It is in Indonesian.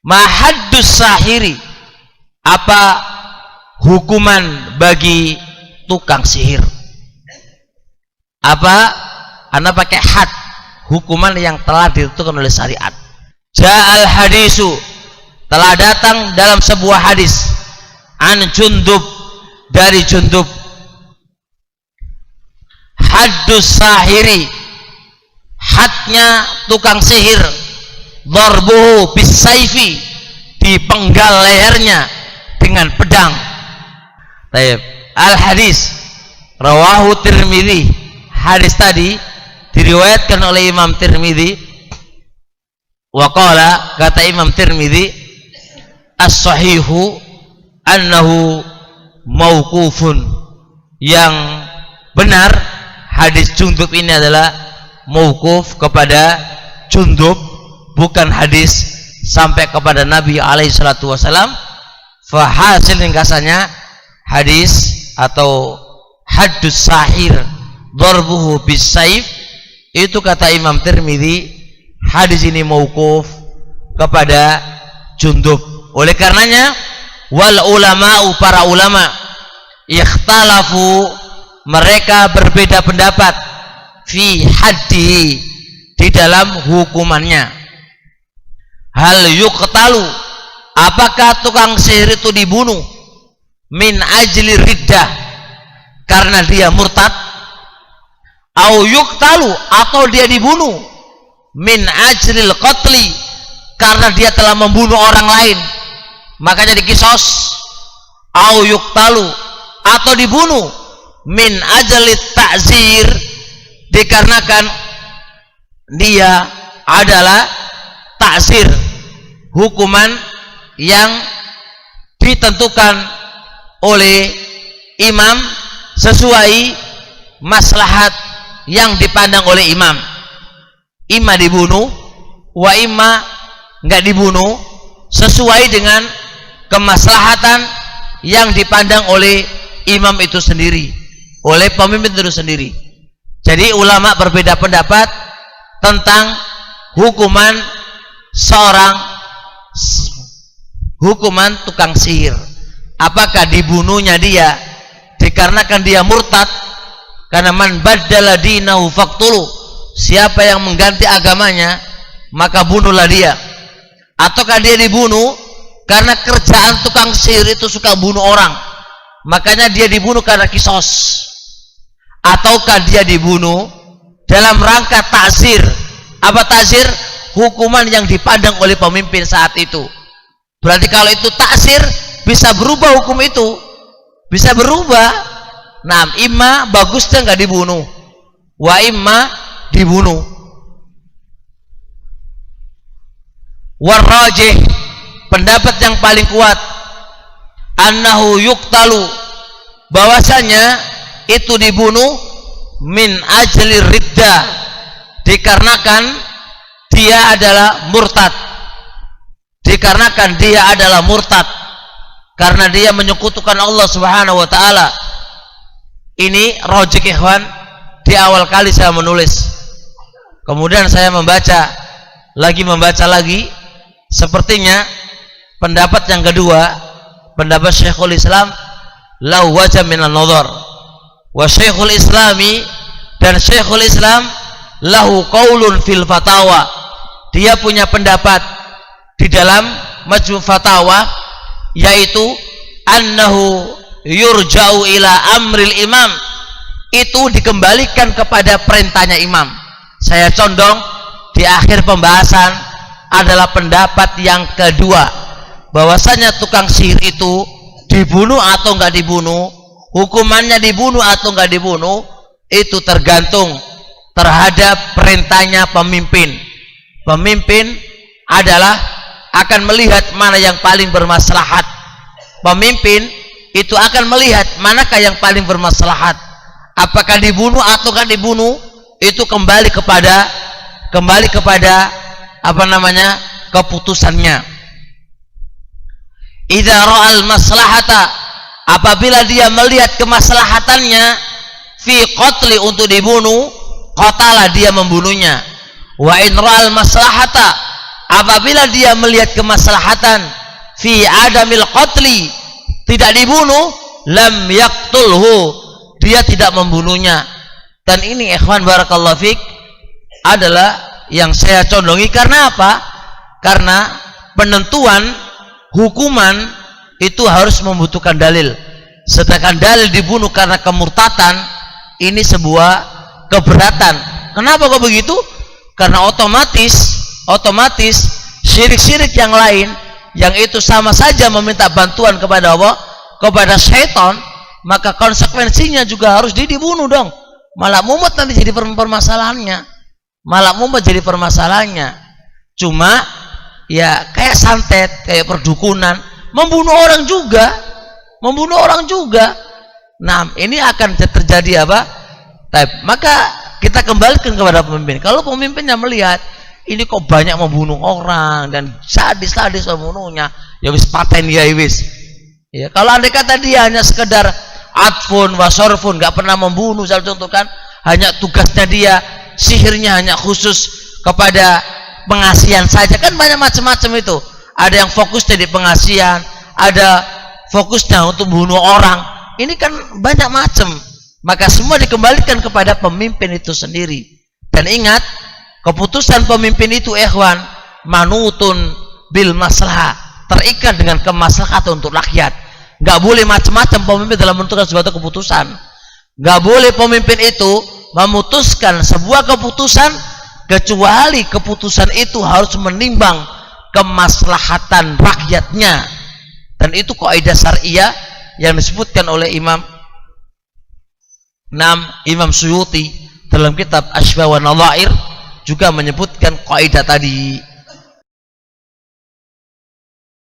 Mahaddus sahiri, apa hukuman bagi tukang sihir? Apa? Anda pakai had, hukuman yang telah ditentukan oleh syariat. Ja'al hadisu, telah datang dalam sebuah hadis, an Jundub, dari Jundub, haddus sahiri, hadnya tukang sihir, darbuhu bisayfi, dipenggal lehernya dengan pedang. Baik. Al hadis rawahu Tirmidzi, hadis tadi diriwayatkan oleh Imam Tirmidzi. Wa qala, kata Imam Tirmidzi, as-sahihu annahu mauqufun, yang benar hadis Jundub ini adalah mauquf kepada Jundub, bukan hadis sampai kepada Nabi alaihi salatu wasalam. Fa hasil ringkasannya, hadis atau haddus sahir darbuhu bisayf, itu kata Imam Tirmidzi, hadis ini mauquf kepada Jundub. Oleh karenanya wal ulama'u, para ulama, ikhtalafu, mereka berbeda pendapat, fi haddihi, di dalam hukumannya. Hal yuqtalu, apakah tukang sihir itu dibunuh min ajli riddah, karena dia murtad, au yuqtalu, atau dia dibunuh min ajlil qatli, karena dia telah membunuh orang lain makanya dikisos, au yuqtalu, atau dibunuh min ajli ta'zir, dikarenakan dia adalah ta'zir, hukuman yang ditentukan oleh imam sesuai maslahat yang dipandang oleh imam. Imma dibunuh, wa imma enggak dibunuh, sesuai dengan kemaslahatan yang dipandang oleh imam itu sendiri, oleh pemimpin itu sendiri. Jadi ulama berbeda pendapat tentang hukuman seorang, hukuman tukang sihir. Apakah dibunuhnya dia dikarenakan dia murtad, karena man baddala dinahu faqtulu, siapa yang mengganti agamanya maka bunuhlah dia, ataukah dia dibunuh karena kerjaan tukang sihir itu suka bunuh orang, makanya dia dibunuh karena kisos, ataukah dia dibunuh dalam rangka ta'zir. Apa ta'zir? Hukuman yang dipandang oleh pemimpin saat itu. Berarti kalau itu ta'zir, bisa berubah hukum itu, bisa berubah. Nah, imma bagusnya nggak dibunuh, wa imma dibunuh. Warrajih, pendapat yang paling kuat, annahu yuqtalu, bahwasanya itu dibunuh min ajli riddah, dikarenakan dia adalah murtad, dikarenakan dia adalah murtad karena dia menyekutukan Allah Subhanahu wa taala. Ini rojik ikhwan, di awal kali saya menulis, kemudian saya membaca lagi, sepertinya pendapat yang kedua, pendapat Syekhul Islam, lau wajah minan nadhar, wa Syekhul Islami, dan Syekhul Islam lahu qaulun fil fatawa, dia punya pendapat di dalam Majmu' Fatawa, yaitu annahu yurja'u ila amril imam, itu dikembalikan kepada perintahnya imam. Saya condong di akhir pembahasan adalah pendapat yang kedua, bahwasanya tukang sihir itu dibunuh atau enggak dibunuh, hukumannya dibunuh atau enggak dibunuh, itu tergantung terhadap perintahnya pemimpin. Pemimpin adalah akan melihat mana yang paling bermaslahat. Pemimpin itu akan melihat manakah yang paling bermaslahat, apakah dibunuh atau enggak dibunuh, itu kembali kepada apa namanya, keputusannya. Idza ra'al maslahata, apabila dia melihat kemaslahatannya, fi qatli, untuk dibunuh, qatala, dia membunuhnya. Wa in ra'al maslahata, apabila dia melihat kemaslahatan fi adamil qatli, tidak dibunuh, lam yaqtulhu, dia tidak membunuhnya. Dan ini ikhwan barakallahu fik adalah yang saya condongi. Karena apa? Karena penentuan hukuman itu harus membutuhkan dalil. Sedangkan dalil dibunuh karena kemurtatan, ini sebuah keberatan. Kenapa kok begitu? Karena otomatis syirik-syirik yang lain yang itu sama saja meminta bantuan kepada Allah, kepada syaitan, maka konsekuensinya juga harus dibunuh dong. Malah mumet nanti jadi permasalahannya. Cuma ya kayak santet, kayak perdukunan, membunuh orang juga. Nah, ini akan terjadi apa? Maka kita kembalikan kepada pemimpin. Kalau pemimpinnya melihat ini kok banyak membunuh orang dan sadis membunuhnya, ya wis paten ya wis. Ya, kalau andai kata dia hanya sekedar atfun wasorfun, nggak pernah membunuh, saya contohkan, hanya tugasnya dia sihirnya hanya khusus kepada pengasihan saja, kan banyak macam-macam itu. Ada yang fokus jadi pengasihan, ada fokusnya untuk bunuh orang. Ini kan banyak macam. Maka semua dikembalikan kepada pemimpin itu sendiri. Dan ingat, keputusan pemimpin itu ikhwan manutun bil maslahah, terikat dengan kemaslahatan untuk rakyat. Gak boleh macam-macam pemimpin dalam menentukan suatu keputusan. Gak boleh pemimpin itu memutuskan sebuah keputusan kecuali keputusan itu harus menimbang kemaslahatan rakyatnya. Dan itu kaidah syariah yang disebutkan oleh Imam Suyuti dalam kitab Ashbah wa Nadhair juga menyebutkan kaidah tadi.